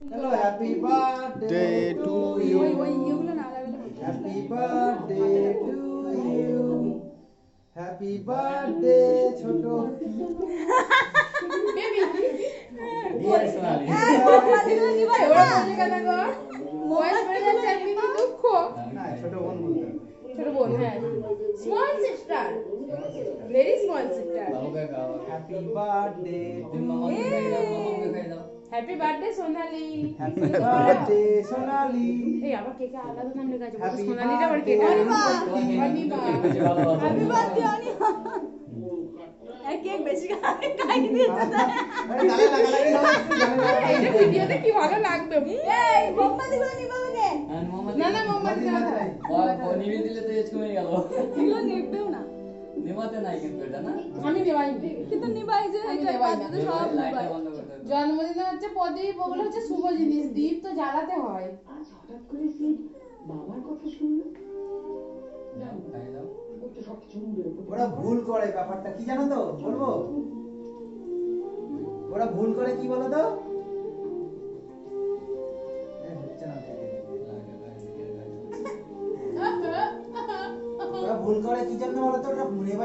Hello, happy birthday to you. Happy birthday to you. Happy birthday, ছোটো baby Dear Sonali. না, ছোট বোন বলতে হবে। ছোট বোন হ্যাঁ small sister very small sister Happy birthday to you. Happy birthday Sonali Happy birthday, Sonali. এই আবার কেকে আলাদা নাম লেখা আছে Happy সোনালিটা আবার কে birthday, Anima happy birthday Anima এক কেক বেশি খাই দিয়েছে আরে গালে লাগালাগি হবে, তুই জানে না। এইটা ভিডিওতে কি ভালো লাগবে এই মোমবাতিগুলো নিবা কে না না মোমবাতি না এগুলো নেবেও না আমি দেওয়াই কিন্তু নিবাই যে আমি এটা নেবাই না। বাদে সব নিবাই জন্মদিনে হচ্ছে প্রদীপ ওগুলো হচ্ছে শুভ জিনিস দীপ তো জ্বালাতে হয় আজ হঠাৎ করে সে বাবার কথা শুনলো ও তো সব চুমড়ে ওরা ভুল করে ব্যাপারটা কি জানো তো বলবো ওরা ভুল করে কি বলো তো হচ্ছে না ওরা ভুল করে কি জন্য বলো তো ওরা নেবাই